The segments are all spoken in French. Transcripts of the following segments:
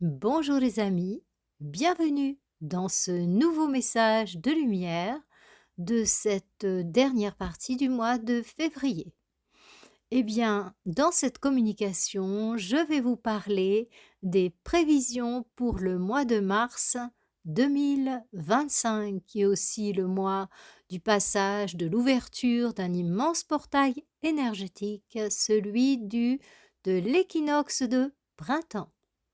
Bonjour les amis, bienvenue dans ce nouveau message de lumière de cette dernière partie du mois de février. Eh bien, dans cette communication, je vais vous parler des prévisions pour le mois de mars 2025, qui est aussi le mois du passage de l'ouverture d'un immense portail énergétique, celui de l'équinoxe de printemps.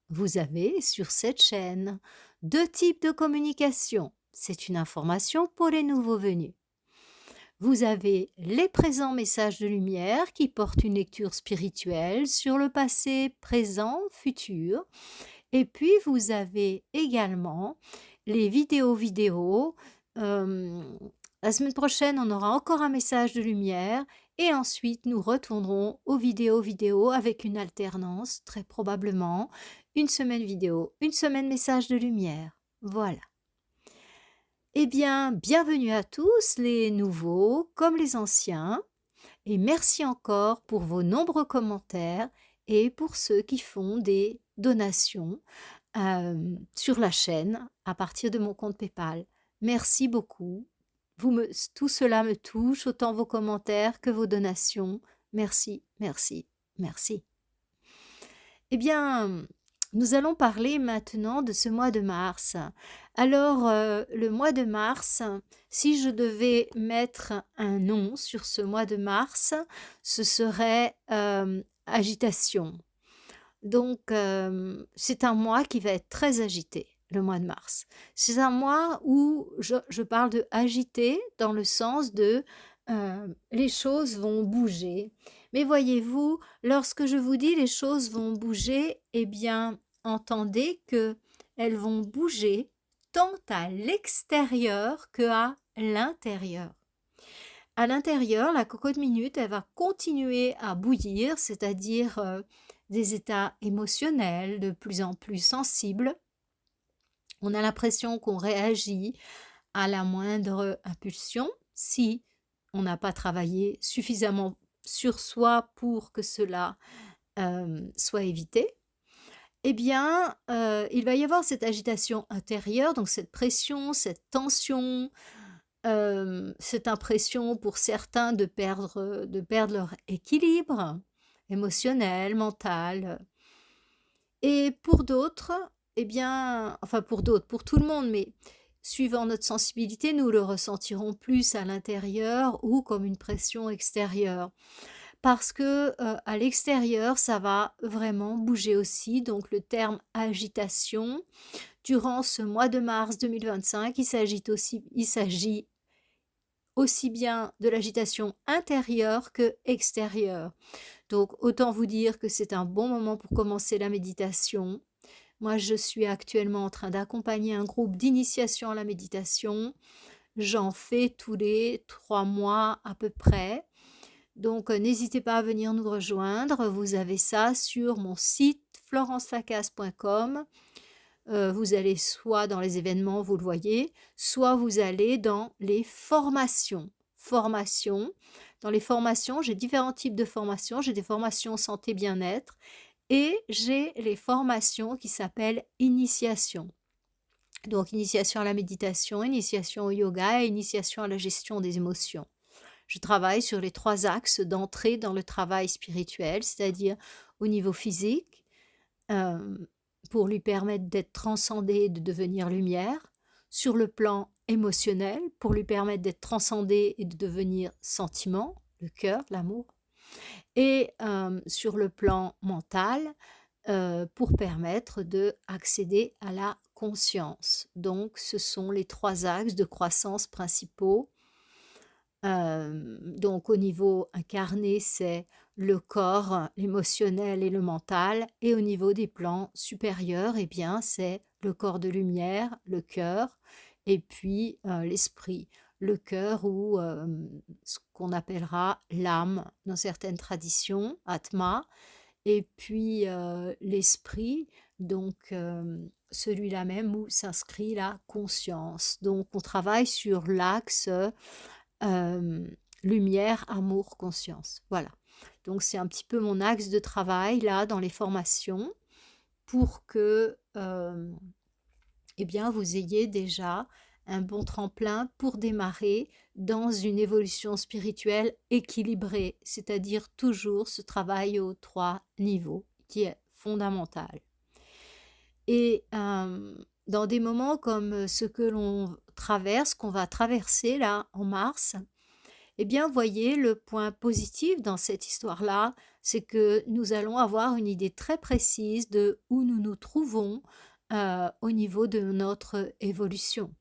Vous avez sur cette chaîne deux types de communication. C'est une information pour les nouveaux venus. Vous avez les présents messages de lumière qui portent une lecture spirituelle sur le passé, présent, futur. Et puis vous avez également les vidéos. Euh, la semaine prochaine, on aura encore un message de lumière et ensuite nous retournerons aux vidéos avec une alternance, très probablement. Une semaine vidéo, une semaine message de lumière. Voilà. Eh bien, bienvenue à tous, les nouveaux comme les anciens, et merci encore pour vos nombreux commentaires et pour ceux qui font des donations sur la chaîne à partir de mon compte PayPal. Merci beaucoup. Tout cela me touche, autant vos commentaires que vos donations. Merci, merci, merci. Eh bien, nous allons parler maintenant de ce mois de mars. Alors, le mois de mars, si je devais mettre un nom sur ce mois de mars, ce serait agitation. Donc, c'est un mois qui va être très agité, le mois de mars. C'est un mois où je parle de agité dans le sens de les choses vont bouger. Mais voyez-vous, lorsque je vous dis les choses vont bouger, eh bien, entendez que elles vont bouger tant à l'extérieur que à l'intérieur. À l'intérieur, la cocotte minute, elle va continuer à bouillir, c'est-à-dire des états émotionnels de plus en plus sensibles. On a l'impression qu'on réagit à la moindre impulsion si on n'a pas travaillé suffisamment sur soi pour que cela soit évité. Eh bien, il va y avoir cette agitation intérieure, donc cette pression, cette tension, cette impression pour certains de perdre leur équilibre émotionnel, mental. Et pour d'autres, eh bien, enfin pour d'autres, pour tout le monde, mais suivant notre sensibilité, nous le ressentirons plus à l'intérieur ou comme une pression extérieure. Parce que à l'extérieur, ça va vraiment bouger aussi. Donc le terme agitation, durant ce mois de mars 2025, il s'agit aussi bien de l'agitation intérieure que extérieure. Donc autant vous dire que c'est un bon moment pour commencer la méditation. Moi, je suis actuellement en train d'accompagner un groupe d'initiation à la méditation. J'en fais tous les 3 mois à peu près. Donc n'hésitez pas à venir nous rejoindre. Vous avez ça sur mon site florencelacas.com. Vous allez soit dans les événements, vous le voyez, soit vous allez dans les formations. Formations. Dans les formations, j'ai différents types de formations. J'ai des formations santé bien-être et j'ai les formations qui s'appellent initiation. Donc initiation à la méditation, initiation au yoga et initiation à la gestion des émotions. Je travaille sur les 3 axes d'entrée dans le travail spirituel, c'est-à-dire au niveau physique, euh, pour lui permettre d'être transcendé et de devenir lumière, sur le plan émotionnel, pour lui permettre d'être transcendé et de devenir sentiment, le cœur, l'amour, et sur le plan mental, pour permettre d'accéder à la conscience. Donc ce sont les 3 axes de croissance principaux. Donc au niveau incarné, c'est le corps, l'émotionnel et le mental, et au niveau des plans supérieurs, eh bien, c'est le corps de lumière, le cœur, et puis l'esprit. Le cœur ou ce qu'on appellera l'âme dans certaines traditions, Atma, et puis l'esprit, donc celui-là même où s'inscrit la conscience. Donc on travaille sur l'axe lumière, amour, conscience. Voilà. Donc c'est un petit peu mon axe de travail là dans les formations. pour que eh bien, vous ayez déjà un bon tremplin pour démarrer dans une évolution spirituelle équilibrée, c'est-à-dire toujours ce travail aux 3 niveaux qui est fondamental. Et dans des moments comme ce que l'on traverse, qu'on va traverser là en mars, eh bien, voyez, le point positif dans cette histoire-là, c'est que nous allons avoir une idée très précise de où nous nous trouvons au niveau de notre évolution.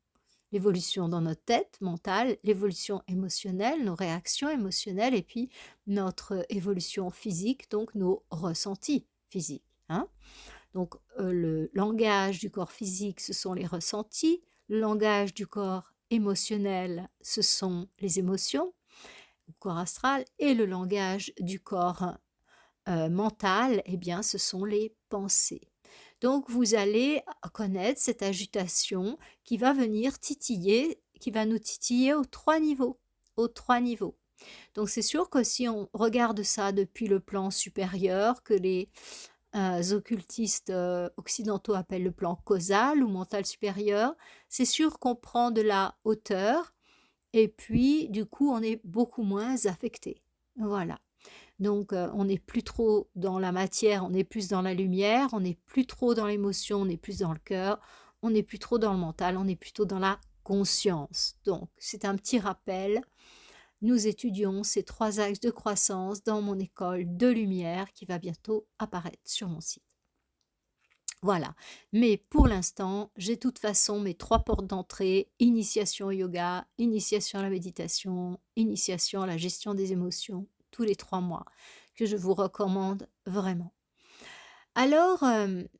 L'évolution dans notre tête mentale, l'évolution émotionnelle, nos réactions émotionnelles, et puis notre évolution physique, donc nos ressentis physiques. Hein. Donc, le langage du corps physique, ce sont les ressentis. Le langage du corps émotionnel, ce sont les émotions, le corps astral. Et le langage du corps mental, eh bien, ce sont les pensées. Donc, vous allez connaître cette agitation qui va venir titiller, qui va nous titiller aux 3 niveaux. Aux 3 niveaux. Donc, c'est sûr que si on regarde ça depuis le plan supérieur, que les occultistes occidentaux appellent le plan causal ou mental supérieur, c'est sûr qu'on prend de la hauteur et puis du coup on est beaucoup moins affecté. Voilà. Donc on n'est plus trop dans la matière, on est plus dans la lumière, on n'est plus trop dans l'émotion, on est plus dans le cœur, on n'est plus trop dans le mental, on est plutôt dans la conscience. Donc c'est un petit rappel. Nous étudions ces 3 axes de croissance dans mon école de lumière qui va bientôt apparaître sur mon site. Voilà. Mais pour l'instant, j'ai de toute façon mes 3 portes d'entrée: initiation au yoga, initiation à la méditation, initiation à la gestion des émotions, tous les 3 mois, que je vous recommande vraiment. Alors,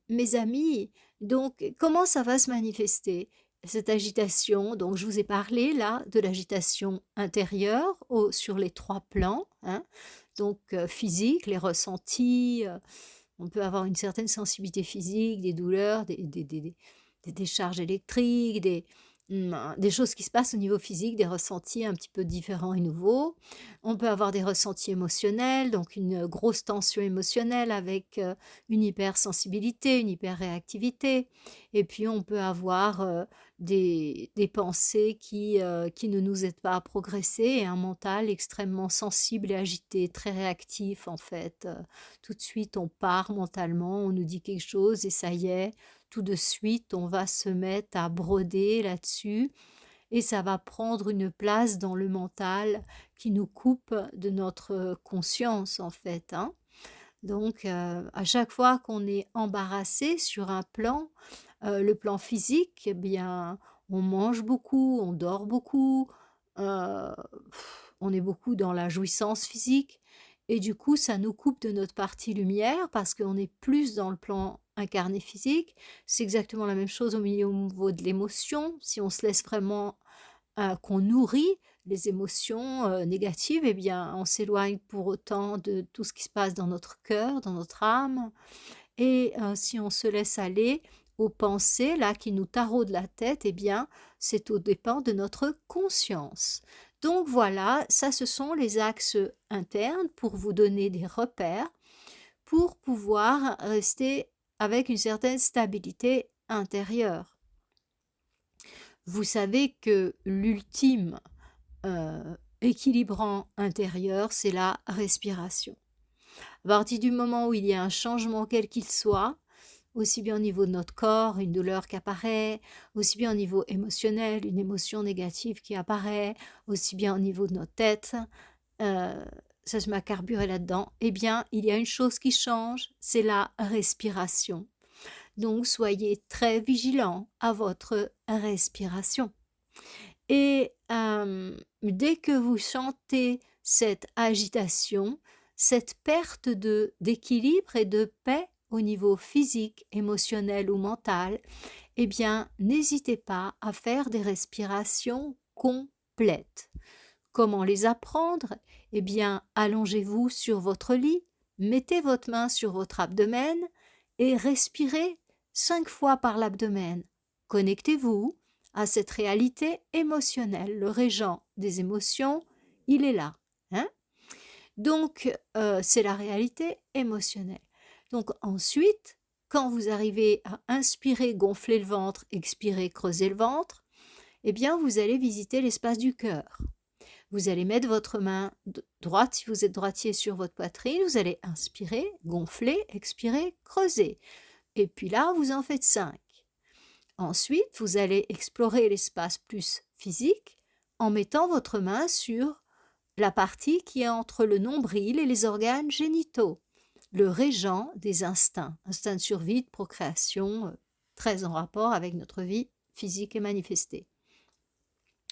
mes amis, donc comment ça va se manifester, cette agitation? Donc je vous ai parlé là de l'agitation intérieure sur les 3 plans, hein. Donc physique, les ressentis, on peut avoir une certaine sensibilité physique, des douleurs, des décharges électriques, des choses qui se passent au niveau physique, des ressentis un petit peu différents et nouveaux. On peut avoir des ressentis émotionnels, donc une grosse tension émotionnelle avec une hypersensibilité, une hyperréactivité. Et puis on peut avoir des pensées qui ne nous aident pas à progresser, et un mental extrêmement sensible et agité, très réactif en fait. Tout de suite on part mentalement, on nous dit quelque chose et ça y est, tout de suite on va se mettre à broder là-dessus et ça va prendre une place dans le mental qui nous coupe de notre conscience en fait. Hein. Donc à chaque fois qu'on est embarrassé sur un plan, le plan physique, eh bien on mange beaucoup, on dort beaucoup, euh, on est beaucoup dans la jouissance physique et du coup ça nous coupe de notre partie lumière parce qu'on est plus dans le plan incarné physique. C'est exactement la même chose au niveau de l'émotion. Si on se laisse vraiment qu'on nourrit les émotions négatives, eh bien, on s'éloigne pour autant de tout ce qui se passe dans notre cœur, dans notre âme. Et si on se laisse aller aux pensées là qui nous taraudent la tête, eh bien, c'est au dépend de notre conscience. Donc voilà, ça ce sont les axes internes pour vous donner des repères pour pouvoir rester avec une certaine stabilité intérieure. Vous savez que l'ultime équilibrant intérieur, c'est la respiration. À partir du moment où il y a un changement quel qu'il soit, aussi bien au niveau de notre corps, une douleur qui apparaît, aussi bien au niveau émotionnel, une émotion négative qui apparaît, aussi bien au niveau de notre tête, ça je m'a carburé là-dedans, eh bien il y a une chose qui change, c'est la respiration. Donc soyez très vigilants à votre respiration. Et dès que vous sentez cette agitation, cette perte d'équilibre et de paix au niveau physique, émotionnel ou mental, eh bien, n'hésitez pas à faire des respirations complètes. Comment les apprendre? Eh bien, allongez-vous sur votre lit, mettez votre main sur votre abdomen et respirez 5 fois par l'abdomen. Connectez-vous à cette réalité émotionnelle. Le régent des émotions, il est là. Hein. Donc, c'est la réalité émotionnelle. Donc ensuite, quand vous arrivez à inspirer, gonfler le ventre, expirer, creuser le ventre, eh bien, vous allez visiter l'espace du cœur. Vous allez mettre votre main droite, si vous êtes droitier, sur votre poitrine. Vous allez inspirer, gonfler, expirer, creuser. Et puis là, vous en faites 5. Ensuite, vous allez explorer l'espace plus physique en mettant votre main sur la partie qui est entre le nombril et les organes génitaux, le régent des instincts de survie, de procréation, très en rapport avec notre vie physique et manifestée.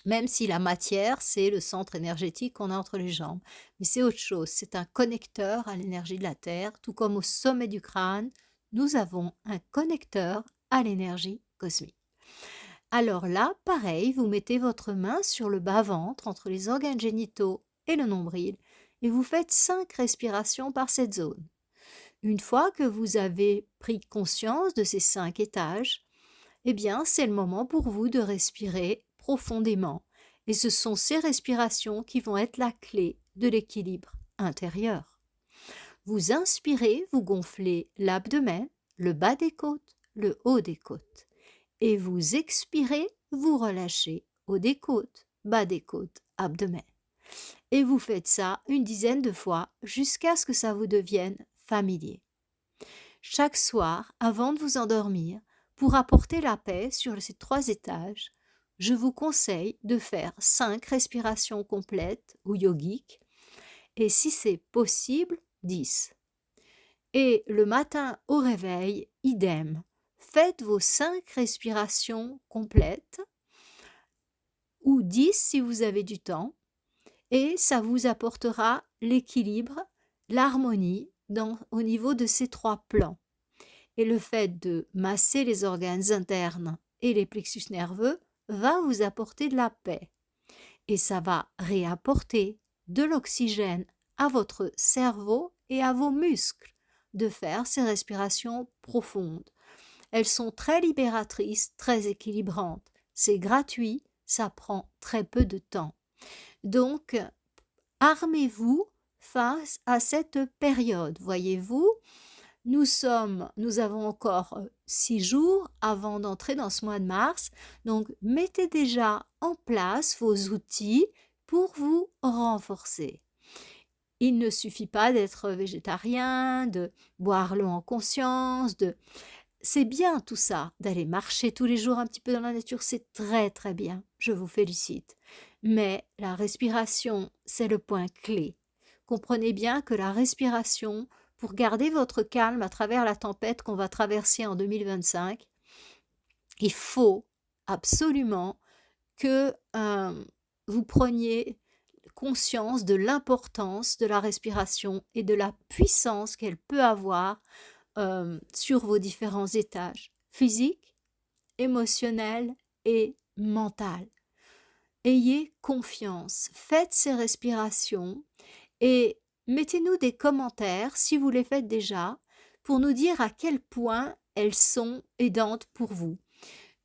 Même si la matière, c'est le centre énergétique qu'on a entre les jambes. Mais c'est autre chose, c'est un connecteur à l'énergie de la Terre, tout comme au sommet du crâne, nous avons un connecteur à l'énergie cosmique. Alors là, pareil, vous mettez votre main sur le bas-ventre, entre les organes génitaux et le nombril, et vous faites 5 respirations par cette zone. Une fois que vous avez pris conscience de ces 5 étages, eh bien, c'est le moment pour vous de respirer profondément. Et ce sont ces respirations qui vont être la clé de l'équilibre intérieur. Vous inspirez, vous gonflez l'abdomen, le bas des côtes, le haut des côtes. Et vous expirez, vous relâchez haut des côtes, bas des côtes, abdomen. Et vous faites ça une dizaine de fois jusqu'à ce que ça vous devienne familier. Chaque soir, avant de vous endormir, pour apporter la paix sur ces 3 étages, je vous conseille de faire 5 respirations complètes ou yogiques, et si c'est possible, 10. Et le matin au réveil, idem. Faites vos 5 respirations complètes, ou 10 si vous avez du temps, et ça vous apportera l'équilibre, l'harmonie au niveau de ces 3 plans. Et le fait de masser les organes internes et les plexus nerveux va vous apporter de la paix. Et ça va réapporter de l'oxygène à votre cerveau et à vos muscles de faire ces respirations profondes. Elles sont très libératrices, très équilibrantes. C'est gratuit, ça prend très peu de temps. Donc, armez-vous face à cette période. Voyez-vous, nous avons encore 6 jours avant d'entrer dans ce mois de mars, donc mettez déjà en place vos outils pour vous renforcer. Il ne suffit pas d'être végétarien, de boire l'eau en conscience, c'est bien tout ça, d'aller marcher tous les jours un petit peu dans la nature, c'est très très bien, je vous félicite. Mais la respiration, c'est le point clé. Comprenez bien que la respiration, pour garder votre calme à travers la tempête qu'on va traverser en 2025, il faut absolument que vous preniez conscience de l'importance de la respiration et de la puissance qu'elle peut avoir sur vos différents étages, physique, émotionnel et mental. Ayez confiance, faites ces respirations et mettez-nous des commentaires, si vous les faites déjà, pour nous dire à quel point elles sont aidantes pour vous.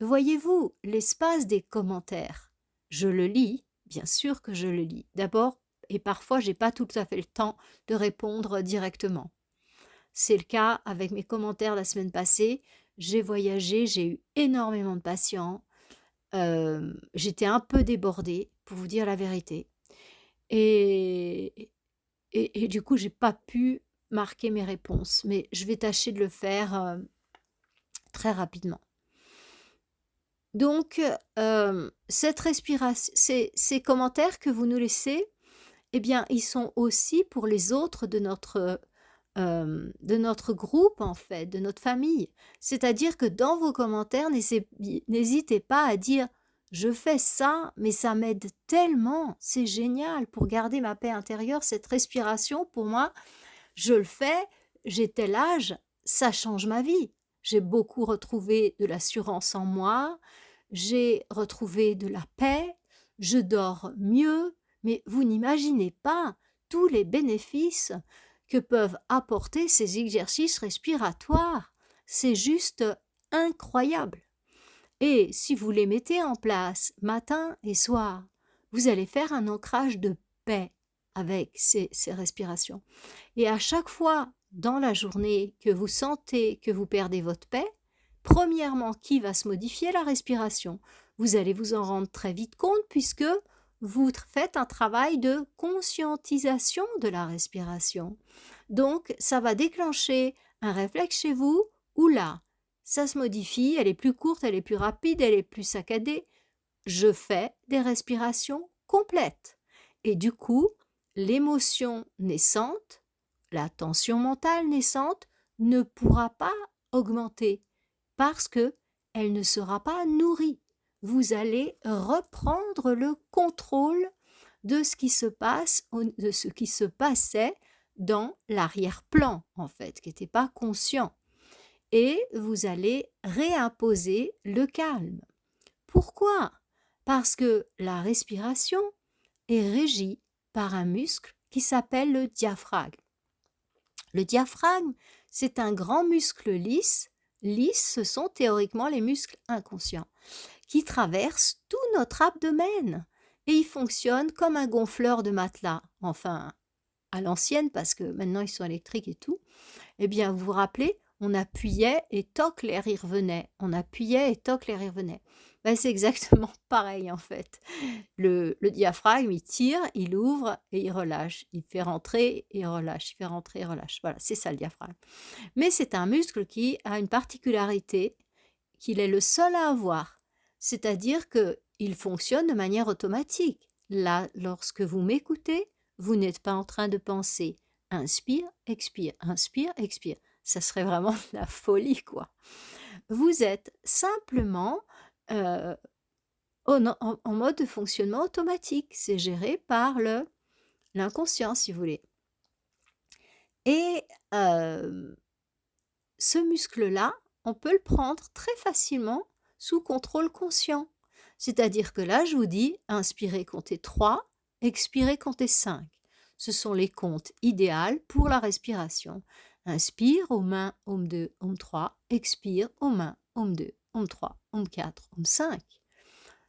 Voyez-vous l'espace des commentaires? Je le lis, bien sûr que je le lis. D'abord, et parfois, je n'ai pas tout à fait le temps de répondre directement. C'est le cas avec mes commentaires la semaine passée. J'ai voyagé, j'ai eu énormément de patients. J'étais un peu débordée, pour vous dire la vérité. Et du coup, j'ai pas pu marquer mes réponses. Mais je vais tâcher de le faire très rapidement. Donc, cette respiration, ces commentaires que vous nous laissez, eh bien, ils sont aussi pour les autres de notre groupe, en fait, de notre famille. C'est-à-dire que dans vos commentaires, n'hésitez pas à dire « Je fais ça, mais ça m'aide tellement, c'est génial pour garder ma paix intérieure, cette respiration, pour moi, je le fais, j'ai tel âge, ça change ma vie. J'ai beaucoup retrouvé de l'assurance en moi, j'ai retrouvé de la paix, je dors mieux, mais vous n'imaginez pas tous les bénéfices que peuvent apporter ces exercices respiratoires. C'est juste incroyable. Et si vous les mettez en place matin et soir, vous allez faire un ancrage de paix avec ces respirations. Et à chaque fois dans la journée que vous sentez que vous perdez votre paix, premièrement, qui va se modifier? La respiration. Vous allez vous en rendre très vite compte puisque vous faites un travail de conscientisation de la respiration. Donc, ça va déclencher un réflexe chez vous où là, ça se modifie, elle est plus courte, elle est plus rapide, elle est plus saccadée. Je fais des respirations complètes. Et du coup, l'émotion naissante, la tension mentale naissante ne pourra pas augmenter parce que elle ne sera pas nourrie. Vous allez reprendre le contrôle de ce qui se passe, de ce qui se passait dans l'arrière-plan, en fait, qui n'était pas conscient. Et vous allez réimposer le calme. Pourquoi? Parce que la respiration est régie par un muscle qui s'appelle le diaphragme. Le diaphragme, c'est un grand muscle lisse. Lisse, ce sont théoriquement les muscles inconscients qui traversent tout notre abdomen et il fonctionne comme un gonfleur de matelas. Enfin, à l'ancienne, parce que maintenant ils sont électriques et tout. Eh bien, vous vous rappelez, on appuyait et toc, l'air y revenait. On appuyait et toc, l'air y revenait. Ben, c'est exactement pareil en fait. Le diaphragme, il tire, il ouvre et il relâche. Il fait rentrer et relâche. Il fait rentrer et relâche. Voilà, c'est ça le diaphragme. Mais c'est un muscle qui a une particularité qu'il est le seul à avoir. C'est-à-dire qu'il fonctionne de manière automatique. Là, lorsque vous m'écoutez, vous n'êtes pas en train de penser. Inspire, expire, inspire, expire. Ça serait vraiment de la folie, quoi. Vous êtes simplement euh, en mode de fonctionnement automatique. C'est géré par l'inconscient, si vous voulez. Et ce muscle-là, on peut le prendre très facilement sous contrôle conscient. C'est-à-dire que là, je vous dis, inspirez, comptez 3, expirez, comptez 5. Ce sont les comptes idéaux pour la respiration. Inspire, Om 1, Om 2, Om 3. Expire, Om 1, Om 2, Om 3, Om 4, Om 5.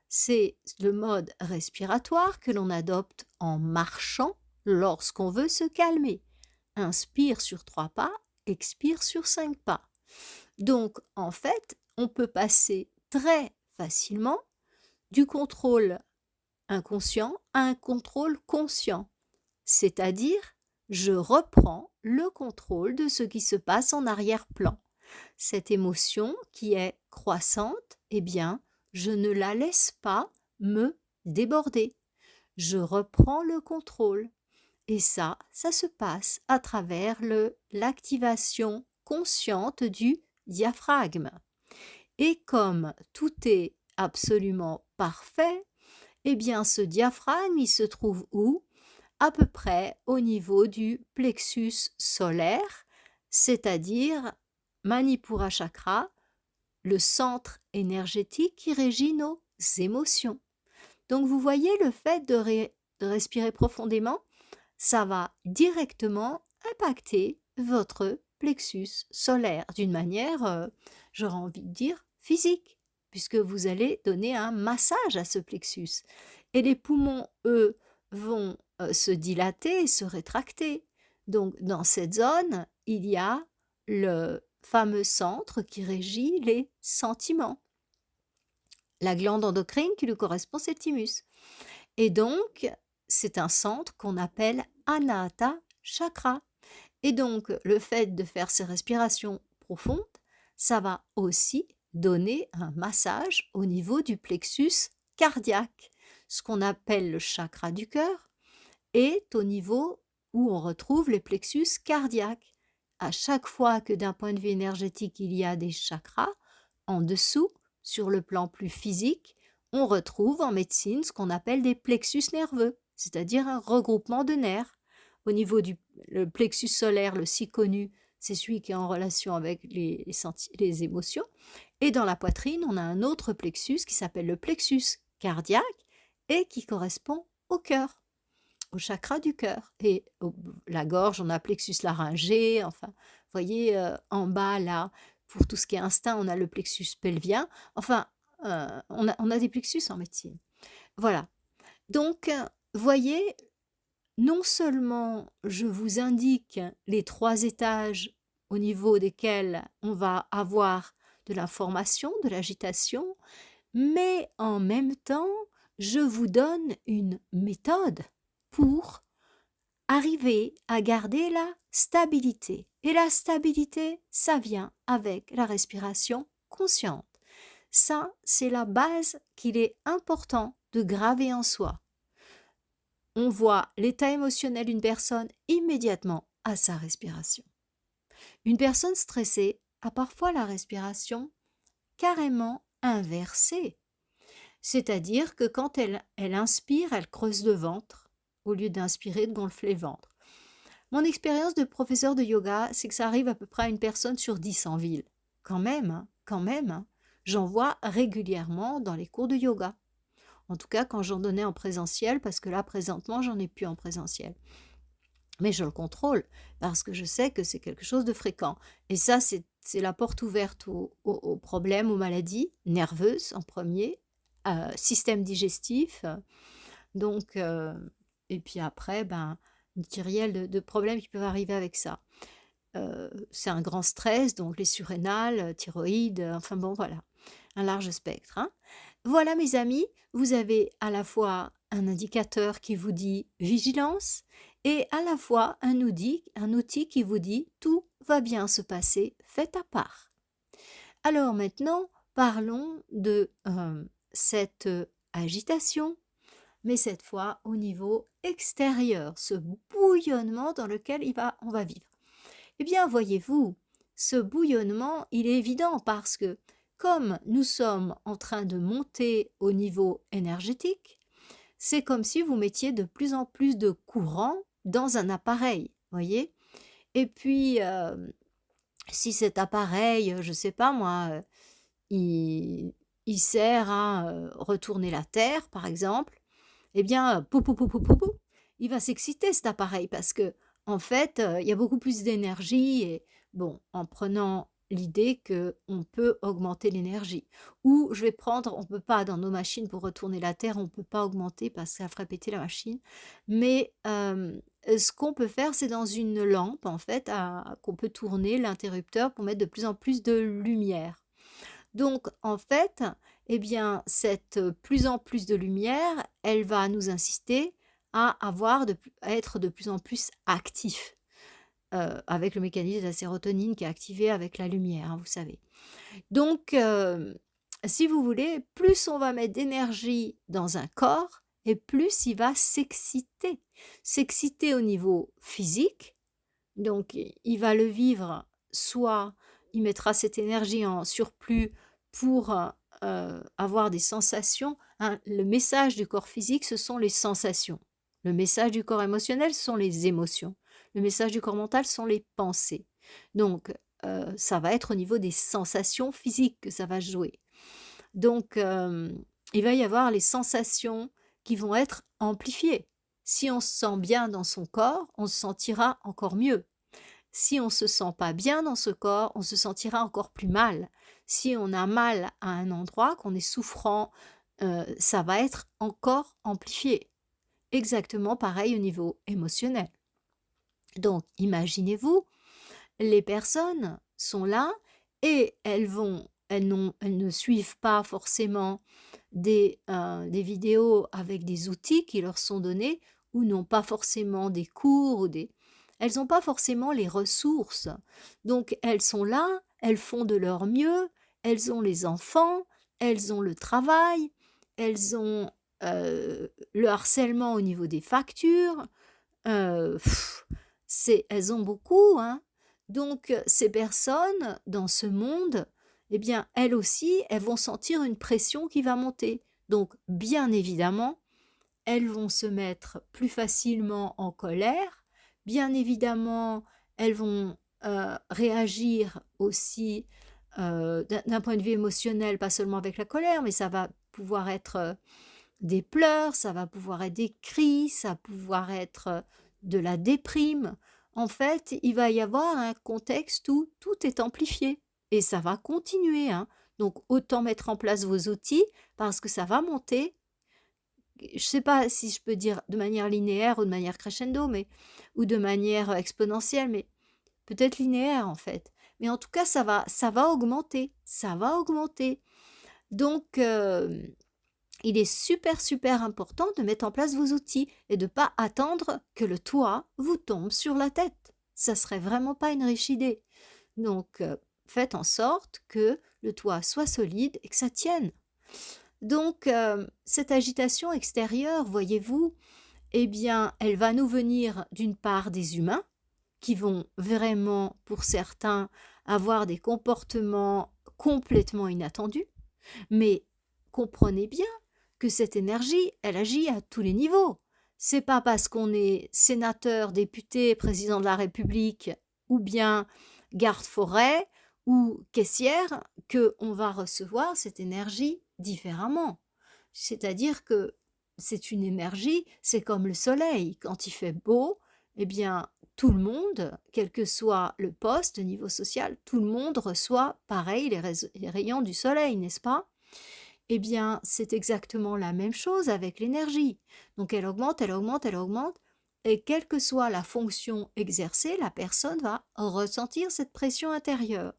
C'est le mode respiratoire que l'on adopte en marchant lorsqu'on veut se calmer. Inspire sur 3 pas, expire sur 5 pas. Donc, en fait, on peut passer très facilement du contrôle inconscient à un contrôle conscient. C'est-à-dire, je reprends le contrôle de ce qui se passe en arrière-plan. Cette émotion qui est croissante, eh bien, je ne la laisse pas me déborder. Je reprends le contrôle. Et ça se passe à travers l'activation consciente du diaphragme. Et comme tout est absolument parfait, eh bien ce diaphragme, il se trouve où? À peu près au niveau du plexus solaire, c'est-à-dire Manipura chakra, le centre énergétique qui régit nos émotions. Donc vous voyez le fait de respirer profondément, ça va directement impacter votre plexus solaire d'une manière, j'aurais envie de dire, physique, puisque vous allez donner un massage à ce plexus. Et les poumons, eux, vont se dilater et se rétracter. Donc, dans cette zone, il y a le fameux centre qui régit les sentiments. La glande endocrine qui lui correspond, c'est le thymus. Et donc, c'est un centre qu'on appelle Anahata Chakra. Et donc, le fait de faire ces respirations profondes, ça va aussi donner un massage au niveau du plexus cardiaque. Ce qu'on appelle le chakra du cœur est au niveau où on retrouve les plexus cardiaques. À chaque fois que d'un point de vue énergétique, il y a des chakras, en dessous, sur le plan plus physique, on retrouve en médecine ce qu'on appelle des plexus nerveux, c'est-à-dire un regroupement de nerfs. Au niveau du le plexus solaire, le si connu, c'est celui qui est en relation avec les émotions. Et dans la poitrine, on a un autre plexus qui s'appelle le plexus cardiaque et qui correspond au cœur, au chakra du cœur. Et la gorge, on a plexus laryngé, enfin, vous voyez, en bas, là, pour tout ce qui est instinct, on a le plexus pelvien. Enfin, on a des plexus en médecine. Voilà. Donc, voyez, non seulement je vous indique les 3 étages au niveau desquels on va avoir de l'information, de l'agitation, mais en même temps, je vous donne une méthode pour arriver à garder la stabilité. Et la stabilité, ça vient avec la respiration consciente. Ça, c'est la base qu'il est important de graver en soi. On voit l'état émotionnel d'une personne immédiatement à sa respiration. Une personne stressée a parfois la respiration carrément inversée. C'est-à-dire que quand elle inspire, elle creuse le ventre au lieu d'inspirer, de gonfler le ventre. Mon expérience de professeur de yoga, c'est que ça arrive à peu près à une personne sur 10 en ville. Quand même, hein, quand même, hein. J'en vois régulièrement dans les cours de yoga. En tout cas, quand j'en donnais en présentiel, parce que là, présentement, j'en ai plus en présentiel. Mais je le contrôle, parce que je sais que c'est quelque chose de fréquent. Et ça, c'est la porte ouverte aux problèmes, aux maladies nerveuses en premier, système digestif, donc, et puis après, ben, une kyrielle de problèmes qui peuvent arriver avec ça. C'est un grand stress, donc les surrénales, thyroïde, enfin bon, voilà, un large spectre, hein. Voilà mes amis, vous avez à la fois un indicateur qui vous dit vigilance et à la fois un outil qui vous dit tout va bien se passer, faites à part. Alors maintenant, parlons de cette agitation, mais cette fois au niveau extérieur, ce bouillonnement dans lequel on va vivre. Eh bien, voyez-vous, ce bouillonnement, il est évident parce que comme nous sommes en train de monter au niveau énergétique, c'est comme si vous mettiez de plus en plus de courant dans un appareil, voyez? Et puis, si cet appareil, je ne sais pas moi, il sert à retourner la Terre, par exemple, eh bien, pou, pou, pou, pou, pou, pou, il va s'exciter cet appareil parce que en fait, il y a beaucoup plus d'énergie et bon, en prenant l'idée qu'on peut augmenter l'énergie. Ou je vais prendre, on ne peut pas dans nos machines pour retourner la Terre, on ne peut pas augmenter parce que ça ferait péter la machine. Mais ce qu'on peut faire, c'est dans une lampe, en fait, qu'on peut tourner l'interrupteur pour mettre de plus en plus de lumière. Donc, en fait, eh bien, cette plus en plus de lumière, elle va nous inciter à à être de plus en plus actifs, avec le mécanisme de la sérotonine qui est activé avec la lumière, hein, vous savez. Donc, si vous voulez, plus on va mettre d'énergie dans un corps et plus il va s'exciter. S'exciter au niveau physique, donc il va le vivre, soit il mettra cette énergie en surplus pour avoir des sensations, hein. Le message du corps physique, ce sont les sensations. Le message du corps émotionnel, ce sont les émotions. Le message du corps mental, ce sont les pensées. Donc, ça va être au niveau des sensations physiques que ça va jouer. Donc, il va y avoir les sensations qui vont être amplifiées. Si on se sent bien dans son corps, on se sentira encore mieux. Si on ne se sent pas bien dans ce corps, on se sentira encore plus mal. Si on a mal à un endroit, qu'on est souffrant, ça va être encore amplifié. Exactement pareil au niveau émotionnel. Donc, imaginez-vous, les personnes sont là et elles ne suivent pas forcément des vidéos avec des outils qui leur sont donnés ou n'ont pas forcément des cours elles n'ont pas forcément les ressources. Donc elles sont là, elles font de leur mieux, elles ont les enfants, elles ont le travail, elles ont le harcèlement au niveau des factures, elles ont beaucoup, hein. Donc ces personnes dans ce monde, eh bien elles aussi, elles vont sentir une pression qui va monter. Donc bien évidemment, elles vont se mettre plus facilement en colère. Bien évidemment, elles vont réagir aussi d'un point de vue émotionnel, pas seulement avec la colère, mais ça va pouvoir être des pleurs, ça va pouvoir être des cris, ça va pouvoir être de la déprime. En fait, il va y avoir un contexte où tout est amplifié et ça va continuer, hein. Donc, autant mettre en place vos outils parce que ça va monter je ne sais pas si je peux dire de manière linéaire ou de manière crescendo, mais ou de manière exponentielle, mais peut-être linéaire en fait. Mais en tout cas, ça va augmenter, ça va augmenter. Donc, il est super, super important de mettre en place vos outils et de ne pas attendre que le toit vous tombe sur la tête. Ça serait vraiment pas une riche idée. Donc, faites en sorte que le toit soit solide et que ça tienne. Donc, cette agitation extérieure, voyez-vous, eh bien, elle va nous venir d'une part des humains, qui vont vraiment, pour certains, avoir des comportements complètement inattendus. Mais comprenez bien que cette énergie, elle agit à tous les niveaux. C'est pas parce qu'on est sénateur, député, président de la République ou bien garde-forêt ou caissière que on va recevoir cette énergie différemment. C'est-à-dire que c'est une énergie, c'est comme le soleil. Quand il fait beau, eh bien, tout le monde, quel que soit le poste, le niveau social, tout le monde reçoit pareil les rayons du soleil, n'est-ce pas? Eh bien, c'est exactement la même chose avec l'énergie. Donc elle augmente, elle augmente, elle augmente, et quelle que soit la fonction exercée, la personne va ressentir cette pression intérieure.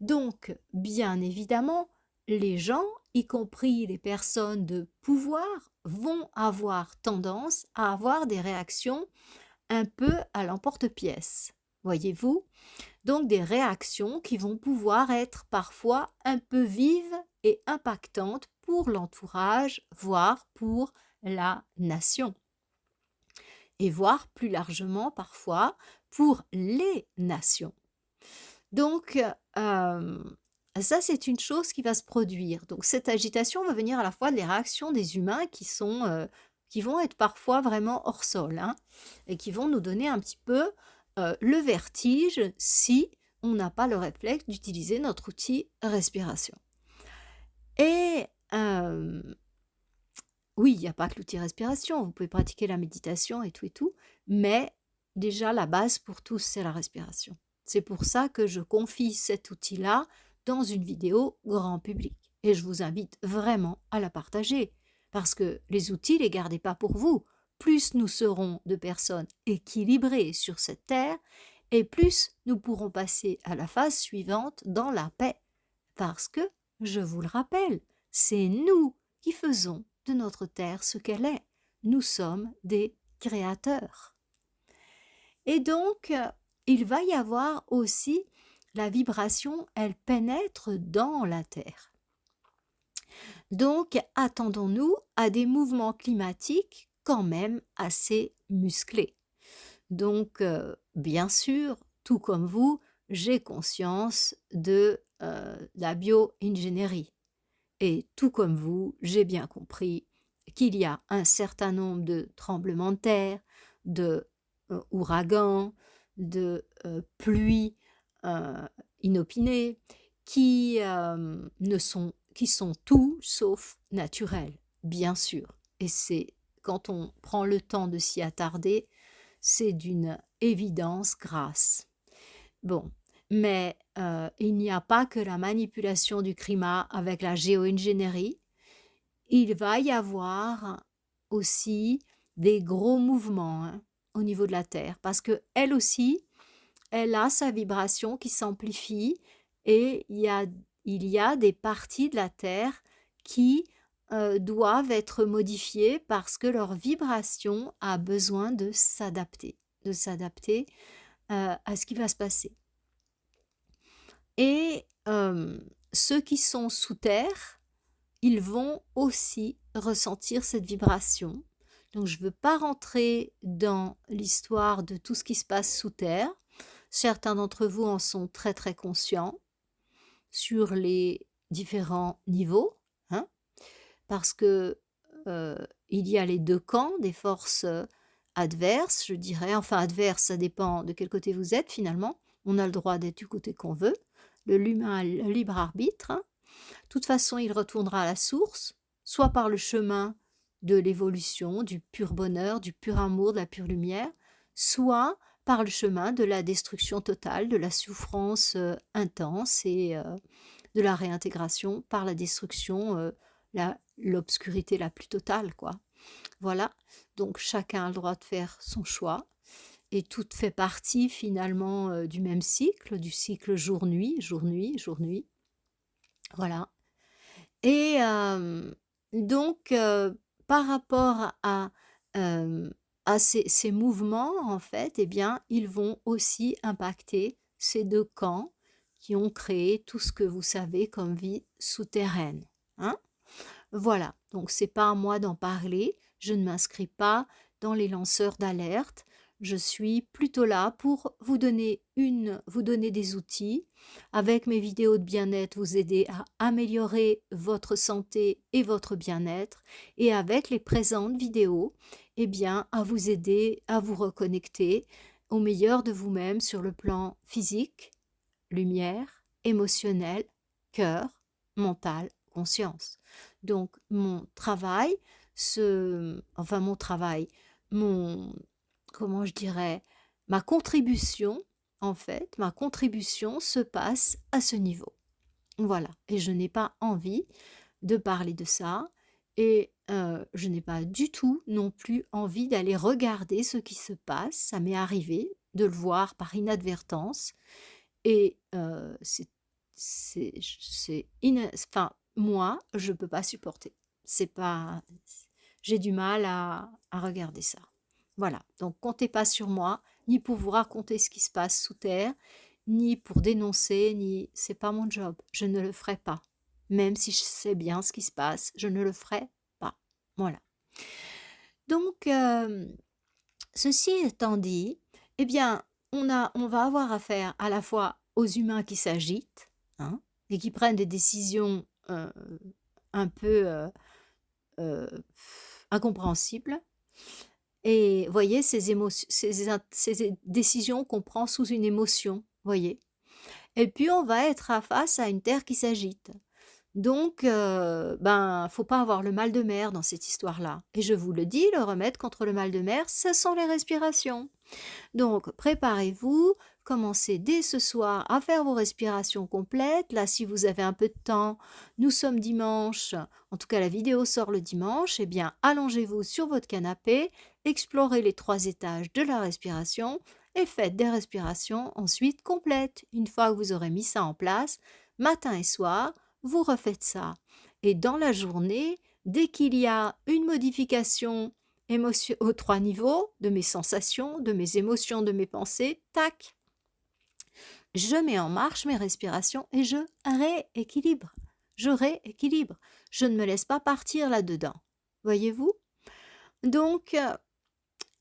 Donc, bien évidemment, les gens, y compris les personnes de pouvoir, vont avoir tendance à avoir des réactions un peu à l'emporte-pièce. Voyez-vous? Donc des réactions qui vont pouvoir être parfois un peu vives et impactantes pour l'entourage, voire pour la nation. Et voire plus largement parfois pour les nations. Donc, ça c'est une chose qui va se produire. Donc cette agitation va venir à la fois des réactions des humains qui vont être parfois vraiment hors sol, hein, et qui vont nous donner un petit peu, le vertige si on n'a pas le réflexe d'utiliser notre outil respiration. Et oui, il n'y a pas que l'outil respiration, vous pouvez pratiquer la méditation et tout, mais déjà la base pour tous, c'est la respiration. C'est pour ça que je confie cet outil-là dans une vidéo grand public. Et je vous invite vraiment à la partager, parce que les outils, les gardez pas pour vous. Plus nous serons de personnes équilibrées sur cette terre, et plus nous pourrons passer à la phase suivante dans la paix. Parce que, je vous le rappelle, c'est nous qui faisons de notre terre ce qu'elle est. Nous sommes des créateurs. Et donc, il va y avoir aussi la vibration, elle pénètre dans la terre. Donc, attendons-nous à des mouvements climatiques quand même assez musclés. Donc, bien sûr, tout comme vous, j'ai conscience de la bio-ingénierie. Et tout comme vous, j'ai bien compris qu'il y a un certain nombre de tremblements de terre, de ouragans, de pluies inopinées qui sont tout sauf naturels, bien sûr. Et c'est quand on prend le temps de s'y attarder, c'est d'une évidence grasse. Bon, mais il n'y a pas que la manipulation du climat avec la géo-ingénierie. Il va y avoir aussi des gros mouvements, hein, au niveau de la Terre, parce que elle aussi, elle a sa vibration qui s'amplifie et il y a des parties de la Terre qui doivent être modifiées parce que leur vibration a besoin de s'adapter à ce qui va se passer. Et ceux qui sont sous terre, ils vont aussi ressentir cette vibration. Donc je ne veux pas rentrer dans l'histoire de tout ce qui se passe sous terre. Certains d'entre vous en sont très très conscients sur les différents niveaux, hein, parce que il y a les deux camps des forces adverses, je dirais. Enfin adverses, ça dépend de quel côté vous êtes finalement. On a le droit d'être du côté qu'on veut. L'humain a le libre arbitre, hein. De toute façon, il retournera à la source, soit par le chemin de l'évolution, du pur bonheur, du pur amour, de la pure lumière, soit par le chemin de la destruction totale, de la souffrance intense et de la réintégration par la destruction l'obscurité la plus totale, quoi. Voilà, donc chacun a le droit de faire son choix et tout fait partie finalement, du même cycle, du cycle jour-nuit, jour-nuit, jour-nuit, voilà. Et donc par rapport hem, à ces mouvements, en fait, eh bien, ils vont aussi impacter ces 2 camps qui ont créé tout ce que vous savez comme vie souterraine, hein? Voilà, donc c'est pas à moi d'en parler, je ne m'inscris pas dans les lanceurs d'alerte. Je suis plutôt là pour vous donner des outils, avec mes vidéos de bien-être, vous aider à améliorer votre santé et votre bien-être, et avec les présentes vidéos, eh bien, à vous aider à vous reconnecter au meilleur de vous-même sur le plan physique, lumière, émotionnel, cœur, mental, conscience. Donc mon travail, mon travail, mon, comment je dirais, ma contribution, en fait, ma contribution se passe à ce niveau. Voilà. Et je n'ai pas envie de parler de ça. Et je n'ai pas du tout non plus envie d'aller regarder ce qui se passe. Ça m'est arrivé de le voir par inadvertance et enfin, moi, je peux pas supporter. C'est pas J'ai du mal à regarder ça. Voilà, donc comptez pas sur moi, ni pour vous raconter ce qui se passe sous terre, ni pour dénoncer, ni c'est pas mon job. Je ne le ferai pas. Même si je sais bien ce qui se passe, je ne le ferai pas. Voilà. Donc ceci étant dit, eh bien, on va avoir affaire à la fois aux humains qui s'agitent, hein, et qui prennent des décisions un peu incompréhensibles. Et voyez, ces décisions qu'on prend sous une émotion, voyez. Et puis on va être face à une terre qui s'agite. Donc, ben, faut pas avoir le mal de mer dans cette histoire-là. Et je vous le dis, le remède contre le mal de mer, ce sont les respirations. Donc, préparez-vous, commencez dès ce soir à faire vos respirations complètes. Là, si vous avez un peu de temps, nous sommes dimanche, en tout cas la vidéo sort le dimanche, eh bien, allongez-vous sur votre canapé, explorez les 3 étages de la respiration et faites des respirations ensuite complètes. Une fois que vous aurez mis ça en place, matin et soir, vous refaites ça. Et dans la journée, dès qu'il y a une modification aux 3 niveaux, de mes sensations, de mes émotions, de mes pensées, tac, je mets en marche mes respirations et je rééquilibre. Je rééquilibre. Je ne me laisse pas partir là-dedans. Voyez-vous? Donc,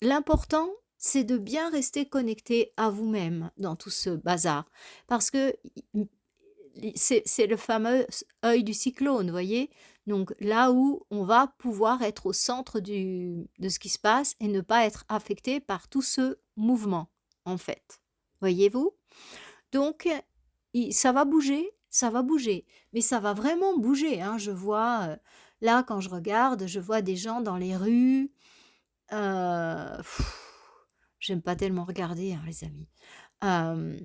l'important, c'est de bien rester connecté à vous-même dans tout ce bazar. Parce que c'est le fameux œil du cyclone, voyez? Donc là où on va pouvoir être au centre de ce qui se passe et ne pas être affecté par tout ce mouvement, en fait. Voyez-vous? Donc ça va bouger, mais ça va vraiment bouger, hein. Je vois, là, quand je regarde, je vois des gens dans les rues, heu, j'aime pas tellement regarder, hein, les amis. Hem,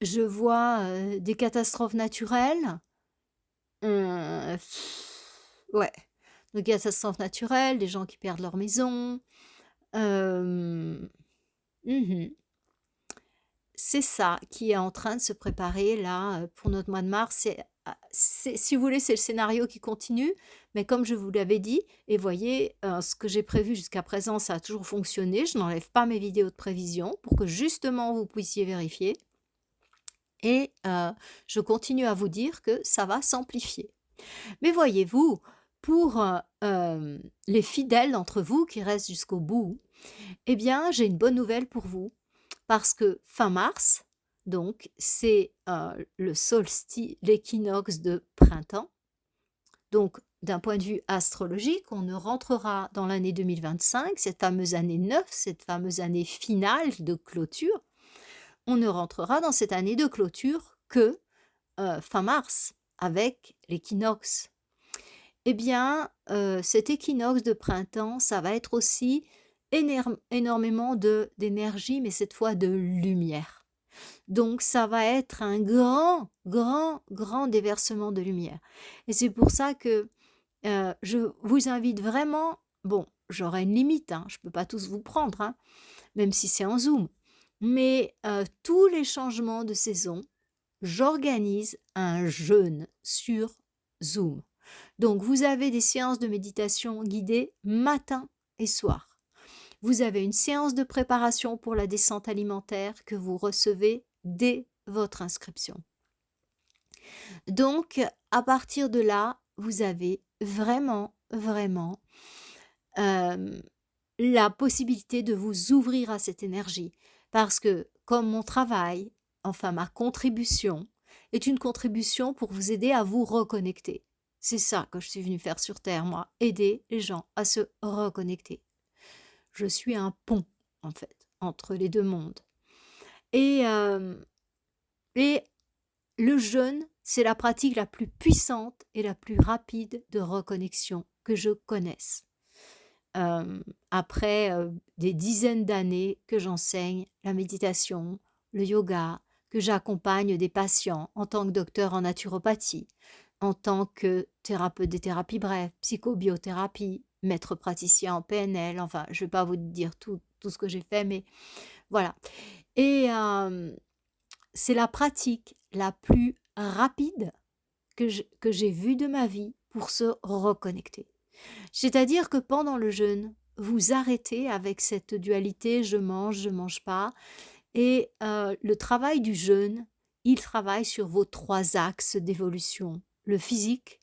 je vois, des catastrophes naturelles. Heu, ouais, de catastrophes naturelles, des gens qui perdent leur maison, hem, mmh c'est ça qui est en train de se préparer là, pour notre mois de mars. C'est si vous voulez, c'est le scénario qui continue, mais comme je vous l'avais dit et voyez, ce que j'ai prévu jusqu'à présent, ça a toujours fonctionné. Je n'enlève pas mes vidéos de prévision pour que justement vous puissiez vérifier et je continue à vous dire que ça va s'amplifier. Mais voyez-vous, pour, les fidèles d'entre vous qui restent jusqu'au bout, eh bien, j'ai une bonne nouvelle pour vous. Parce que fin mars, donc, c'est, le solstice, l'équinoxe de printemps. Donc, d'un point de vue astrologique, on ne rentrera dans l'année 2025, cette fameuse année 9, cette fameuse année finale de clôture, on ne rentrera dans cette année de clôture que, fin mars, avec l'équinoxe. Eh bien, cet équinoxe de printemps, ça va être aussi énormément d'énergie, mais cette fois de lumière. Donc ça va être un grand, grand, grand déversement de lumière. Et c'est pour ça que Je vous invite vraiment, bon, j'aurai une limite, hein, je ne peux pas tous vous prendre, hein, même si c'est en Zoom, mais tous les changements de saison, j'organise un jeûne sur Zoom. Donc vous avez des séances de méditation guidées matin et soir. Vous avez une séance de préparation pour la descente alimentaire que vous recevez dès votre inscription. Donc, à partir de là, vous avez vraiment, vraiment euh, la possibilité de vous ouvrir à cette énergie. Parce que comme mon travail, enfin ma contribution, est une contribution pour vous aider à vous reconnecter. C'est ça que je suis venue faire sur Terre, moi, aider les gens à se reconnecter. Je suis un pont, en fait, entre les deux mondes. Et, euh, et le jeûne, c'est la pratique la plus puissante et la plus rapide de reconnexion que je connaisse. Après des dizaines d'années que j'enseigne la méditation, le yoga, que j'accompagne des patients en tant que docteur en naturopathie, en tant que thérapeute des thérapies brèves, psychobiothérapie, maître praticien en PNL, enfin, je ne vais pas vous dire tout ce que j'ai fait, mais voilà. Et c'est la pratique la plus rapide que j'ai vue de ma vie pour se reconnecter. C'est-à-dire que pendant le jeûne, vous arrêtez avec cette dualité je mange pas. Et le travail du jeûne, il travaille sur vos 3 axes d'évolution, le physique,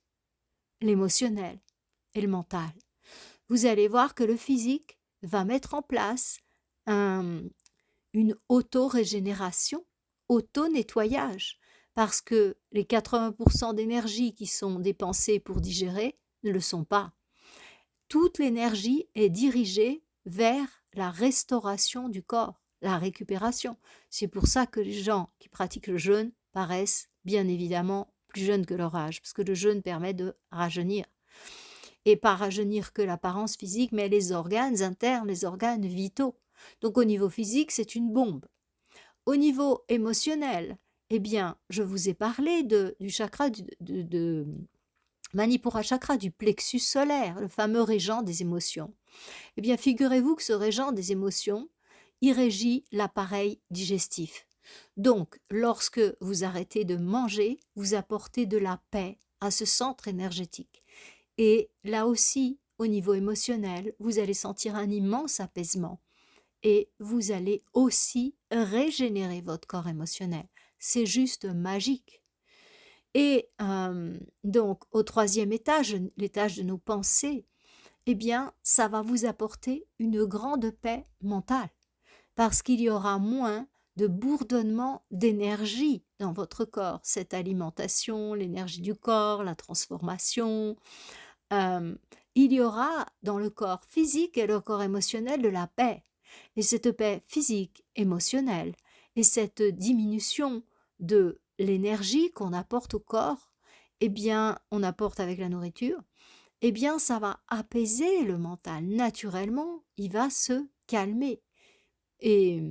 l'émotionnel et le mental. Vous allez voir que le physique va mettre en place une auto-régénération, auto-nettoyage, parce que les 80% d'énergie qui sont dépensées pour digérer ne le sont pas. Toute l'énergie est dirigée vers la restauration du corps, la récupération. C'est pour ça que les gens qui pratiquent le jeûne paraissent bien évidemment plus jeunes que leur âge, parce que le jeûne permet de rajeunir. Et pas rajeunir que l'apparence physique, mais les organes internes, les organes vitaux. Donc au niveau physique, c'est une bombe. Au niveau émotionnel, eh bien, je vous ai parlé du chakra de Manipura chakra, du plexus solaire, le fameux régent des émotions. Eh bien, figurez-vous que ce régent des émotions, il régit l'appareil digestif. Donc, lorsque vous arrêtez de manger, vous apportez de la paix à ce centre énergétique. Et là aussi, au niveau émotionnel, vous allez sentir un immense apaisement. Et vous allez aussi régénérer votre corps émotionnel. C'est juste magique. Et donc, au 3e étage, l'étage de nos pensées, eh bien, ça va vous apporter une grande paix mentale, parce qu'il y aura moins de bourdonnement d'énergie dans votre corps. Cette alimentation, l'énergie du corps, la transformation, il y aura dans le corps physique et le corps émotionnel de la paix. Et cette paix physique, émotionnelle, et cette diminution de l'énergie qu'on apporte au corps, eh bien, on apporte avec la nourriture, eh bien, ça va apaiser le mental. Naturellement, il va se calmer. Et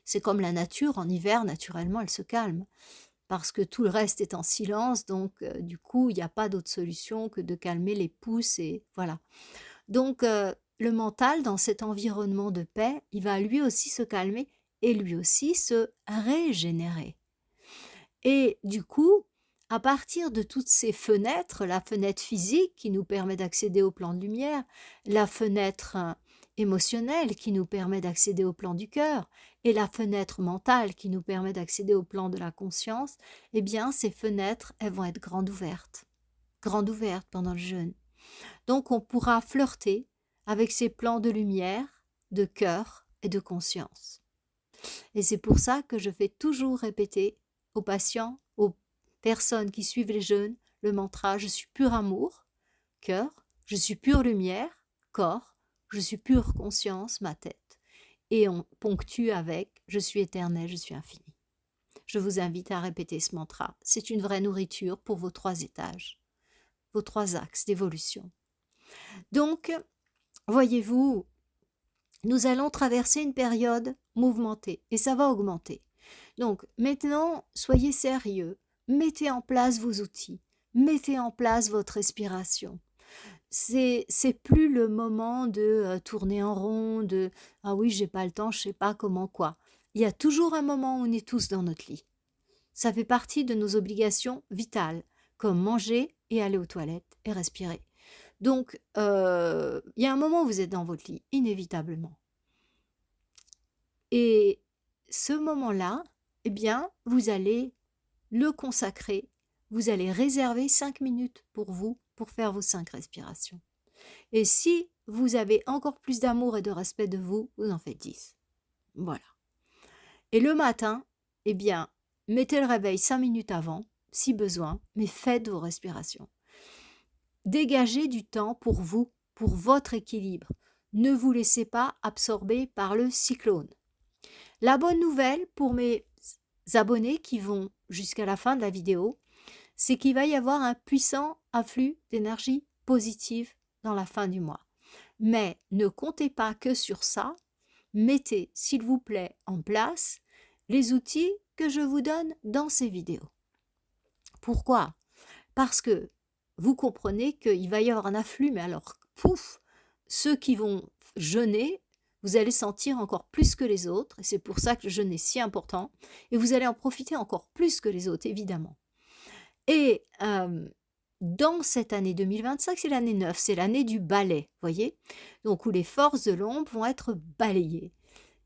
c'est comme la nature, en hiver, naturellement, elle se calme, parce que tout le reste est en silence, donc du coup, il n'y a pas d'autre solution que de calmer les pouces, et voilà. Donc, le mental, dans cet environnement de paix, il va lui aussi se calmer et lui aussi se régénérer. Et du coup, à partir de toutes ces fenêtres, la fenêtre physique qui nous permet d'accéder au plan de lumière, la fenêtre émotionnelle qui nous permet d'accéder au plan du cœur, et la fenêtre mentale qui nous permet d'accéder au plan de la conscience, eh bien, ces fenêtres, elles vont être grandes ouvertes pendant le jeûne. Donc, on pourra flirter avec ces plans de lumière, de cœur et de conscience. Et c'est pour ça que je fais toujours répéter aux patients, aux personnes qui suivent les jeûnes, le mantra « Je suis pur amour », cœur, « Je suis pure lumière », corps, « Je suis pure conscience », ma tête. Et on ponctue avec « Je suis éternel, je suis infini ». Je vous invite à répéter ce mantra. C'est une vraie nourriture pour vos 3 étages, vos 3 axes d'évolution. Donc, voyez-vous, nous allons traverser une période mouvementée et ça va augmenter. Donc maintenant, soyez sérieux, mettez en place vos outils, mettez en place votre respiration. C'est plus le moment de, tourner en rond, de: «Ah oui, j'ai pas le temps, je sais pas comment quoi». Il y a toujours un moment où on est tous dans notre lit. Ça fait partie de nos obligations vitales, comme manger et aller aux toilettes et respirer. Donc, il y a un moment où vous êtes dans votre lit, inévitablement. Et ce moment-là, eh bien, vous allez le consacrer, vous allez réserver 5 minutes pour vous, pour faire vos 5 respirations. Et si vous avez encore plus d'amour et de respect de vous, vous en faites 10. Voilà. Et le matin, eh bien, mettez le réveil 5 minutes avant, si besoin, mais faites vos respirations. Dégagez du temps pour vous, pour votre équilibre. Ne vous laissez pas absorber par le cyclone. La bonne nouvelle pour mes abonnés qui vont jusqu'à la fin de la vidéo, c'est qu'il va y avoir un puissant afflux d'énergie positive dans la fin du mois. Mais ne comptez pas que sur ça. Mettez, s'il vous plaît, en place les outils que je vous donne dans ces vidéos. Pourquoi? Parce que vous comprenez qu'il va y avoir un afflux, mais alors, pouf, ceux qui vont jeûner, vous allez sentir encore plus que les autres, et c'est pour ça que le jeûne est si important, et vous allez en profiter encore plus que les autres, évidemment. Et dans cette année 2025, c'est l'année 9, c'est l'année du balai, voyez? Donc où les forces de l'ombre vont être balayées.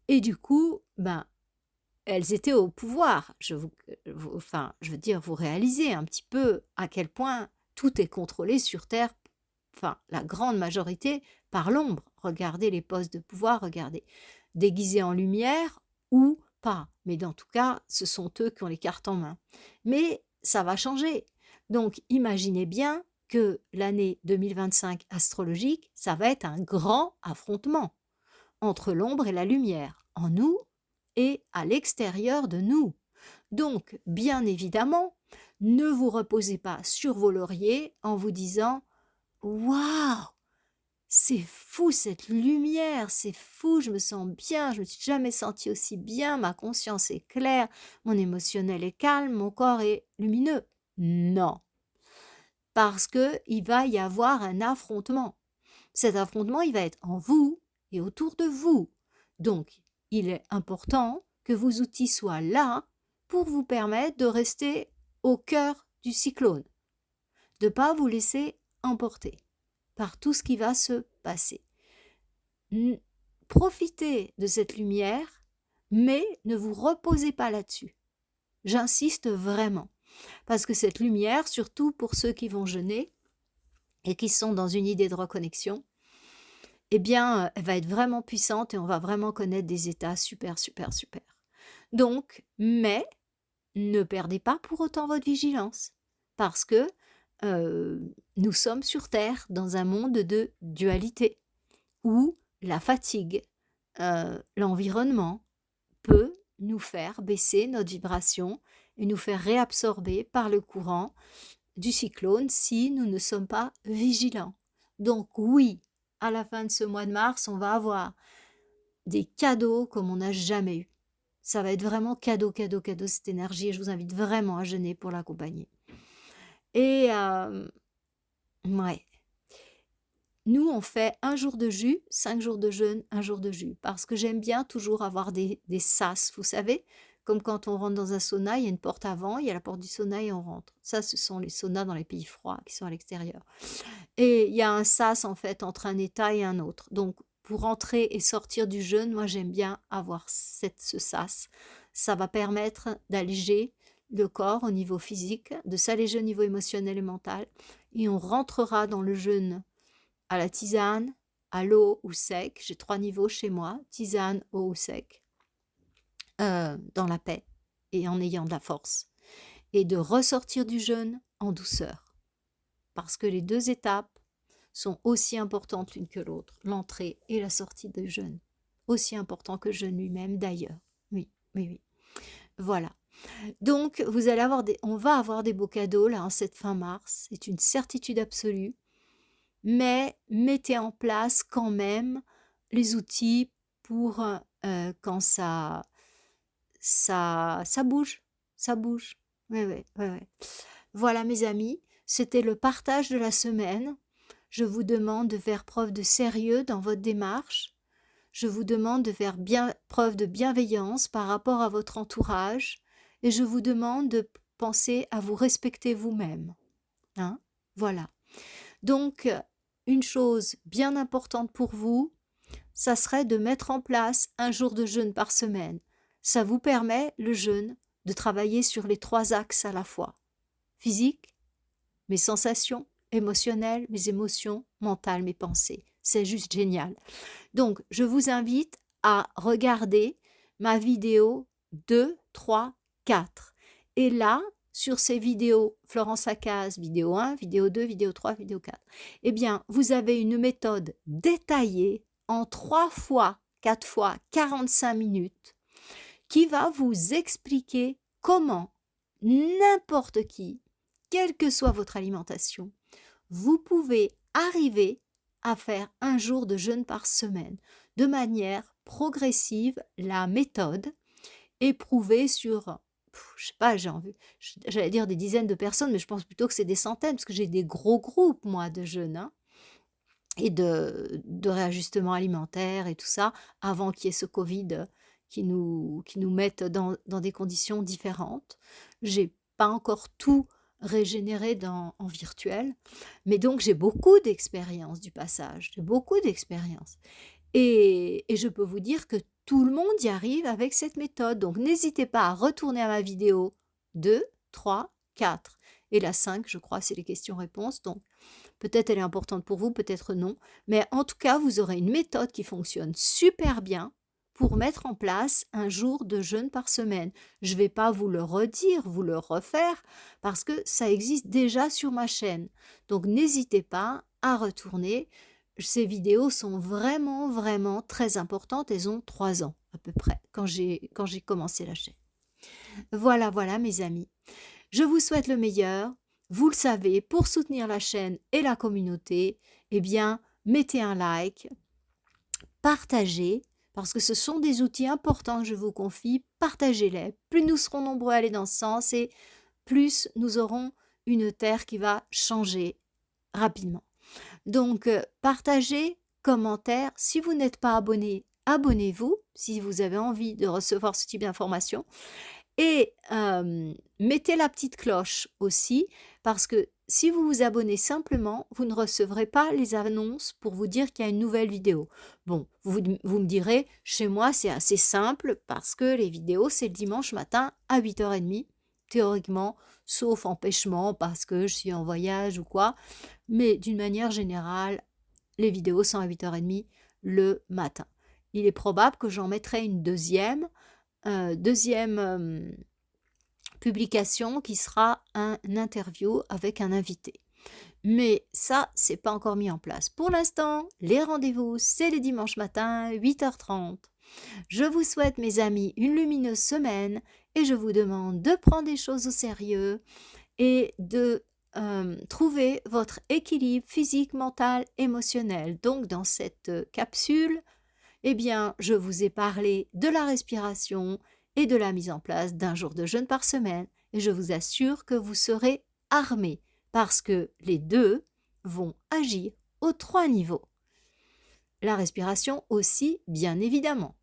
Et du coup, ben, elles étaient au pouvoir. Enfin, je veux dire, vous réalisez un petit peu à quel point tout est contrôlé sur Terre, enfin, la grande majorité par l'ombre. Regardez les postes de pouvoir, regardez. Déguisés en lumière ou pas. Mais dans tout cas, ce sont eux qui ont les cartes en main. Mais ça va changer. Donc, imaginez bien que l'année 2025 astrologique, ça va être un grand affrontement entre l'ombre et la lumière, en nous et à l'extérieur de nous. Donc, bien évidemment, ne vous reposez pas sur vos lauriers en vous disant: «Waouh! C'est fou cette lumière, c'est fou, je me sens bien, je me suis jamais sentie aussi bien, ma conscience est claire, mon émotionnel est calme, mon corps est lumineux». Non, parce qu'il va y avoir un affrontement. Cet affrontement, il va être en vous et autour de vous. Donc, il est important que vos outils soient là pour vous permettre de rester au cœur du cyclone, de ne pas vous laisser emporter par tout ce qui va se passer. Profitez de cette lumière, mais ne vous reposez pas là-dessus. J'insiste vraiment, parce que cette lumière, surtout pour ceux qui vont jeûner et qui sont dans une idée de reconnexion, eh bien, elle va être vraiment puissante et on va vraiment connaître des états super, super, super. Donc, mais ne perdez pas pour autant votre vigilance, parce que nous sommes sur Terre dans un monde de dualité, où la fatigue, l'environnement peut nous faire baisser notre vibration et nous faire réabsorber par le courant du cyclone si nous ne sommes pas vigilants. Donc oui, à la fin de ce mois de mars, on va avoir des cadeaux comme on n'a jamais eu. Ça va être vraiment cadeau, cadeau, cadeau cette énergie et je vous invite vraiment à jeûner pour l'accompagner. Et ouais, nous on fait un jour de jus, 5 jours de jeûne, un jour de jus, parce que j'aime bien toujours avoir des sas, vous savez, comme quand on rentre dans un sauna, il y a une porte avant, il y a la porte du sauna et on rentre. Ça, ce sont les saunas dans les pays froids qui sont à l'extérieur. Et il y a un sas en fait entre un état et un autre. Donc pour entrer et sortir du jeûne, moi j'aime bien avoir ce sas. Ça va permettre d'alléger le corps au niveau physique, de s'alléger au niveau émotionnel et mental. Et on rentrera dans le jeûne à la tisane, à l'eau ou sec. J'ai 3 niveaux chez moi, tisane, eau ou sec, dans la paix et en ayant de la force. Et de ressortir du jeûne en douceur. Parce que les 2 étapes sont aussi importantes l'une que l'autre, l'entrée et la sortie de jeûne. Aussi important que le jeûne lui-même d'ailleurs. Oui, oui, oui. Voilà. Donc, on va avoir des beaux cadeaux là en cette fin mars. C'est une certitude absolue. Mais mettez en place quand même les outils pour quand ça bouge. Ça bouge. Ouais, ouais, ouais, ouais. Voilà mes amis. c'était le partage de la semaine. Je vous demande de faire preuve de sérieux dans votre démarche. Je vous demande de faire preuve de bienveillance par rapport à votre entourage et je vous demande de penser à vous respecter vous-même. Hein? Voilà. Donc, une chose bien importante pour vous, ça serait de mettre en place un jour de jeûne par semaine. Ça vous permet, le jeûne, de travailler sur les 3 axes à la fois. Physique, mes sensations, émotionnelles, mes émotions, mentales, mes pensées. C'est juste génial. Donc, je vous invite à regarder ma vidéo 2, 3, 4. Et là, sur ces vidéos, Florence Lacaze, vidéo 1, vidéo 2, vidéo 3, vidéo 4, eh bien, vous avez une méthode détaillée en 3 fois, 4 fois, 45 minutes qui va vous expliquer comment n'importe qui, quelle que soit votre alimentation, vous pouvez arriver à faire un jour de jeûne par semaine de manière progressive. La méthode est prouvée sur, je sais pas, j'allais dire des dizaines de personnes, mais je pense plutôt que c'est des centaines, parce que j'ai des gros groupes, moi, de jeunes, hein, et de réajustement alimentaire et tout ça, avant qu'il y ait ce Covid qui nous mette dans des conditions différentes. J'ai pas encore tout régénéré en virtuel, mais donc j'ai beaucoup d'expérience du passage, j'ai beaucoup d'expérience. Et je peux vous dire que tout le monde y arrive avec cette méthode. Donc n'hésitez pas à retourner à ma vidéo 2, 3, 4. Et la 5, je crois, c'est les questions-réponses. Donc peut-être elle est importante pour vous, peut-être non. Mais en tout cas, vous aurez une méthode qui fonctionne super bien pour mettre en place un jour de jeûne par semaine. Je ne vais pas vous le redire, vous le refaire, parce que ça existe déjà sur ma chaîne. Donc n'hésitez pas à retourner. Ces vidéos sont vraiment, vraiment très importantes. Elles ont 3 ans à peu près quand j'ai commencé la chaîne. Voilà, voilà mes amis. Je vous souhaite le meilleur. Vous le savez, pour soutenir la chaîne et la communauté, eh bien, mettez un like, partagez, parce que ce sont des outils importants que je vous confie. Partagez-les. Plus nous serons nombreux à aller dans ce sens et plus nous aurons une terre qui va changer rapidement. Donc, partagez, commentaires. Si vous n'êtes pas abonné, abonnez-vous si vous avez envie de recevoir ce type d'informations. Et mettez la petite cloche aussi, parce que si vous vous abonnez simplement, vous ne recevrez pas les annonces pour vous dire qu'il y a une nouvelle vidéo. Bon, vous me direz, chez moi c'est assez simple, parce que les vidéos c'est le dimanche matin à 8h30, théoriquement, sauf empêchement, parce que je suis en voyage ou quoi. Mais d'une manière générale, les vidéos sont à 8h30 le matin. Il est probable que j'en mettrai une deuxième publication qui sera un interview avec un invité. Mais ça, c'est pas encore mis en place. Pour l'instant, les rendez-vous, c'est les dimanches matins, 8h30. Je vous souhaite, mes amis, une lumineuse semaine et je vous demande de prendre les choses au sérieux et de trouver votre équilibre physique, mental, émotionnel. Donc, dans cette capsule, eh bien, je vous ai parlé de la respiration et de la mise en place d'un jour de jeûne par semaine. Et je vous assure que vous serez armés parce que les deux vont agir aux 3 niveaux. La respiration aussi, bien évidemment,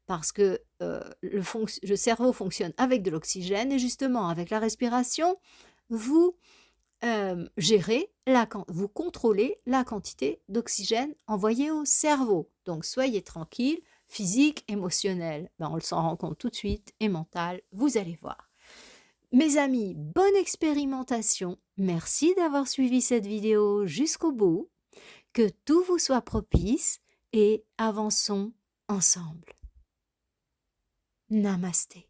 parce que le cerveau fonctionne avec de l'oxygène et justement avec la respiration, vous vous contrôlez la quantité d'oxygène envoyée au cerveau. Donc soyez tranquille, physique, émotionnel, on le s'en rend compte tout de suite, et mental, vous allez voir. Mes amis, bonne expérimentation. Merci d'avoir suivi cette vidéo jusqu'au bout. Que tout vous soit propice et avançons ensemble. Namasté.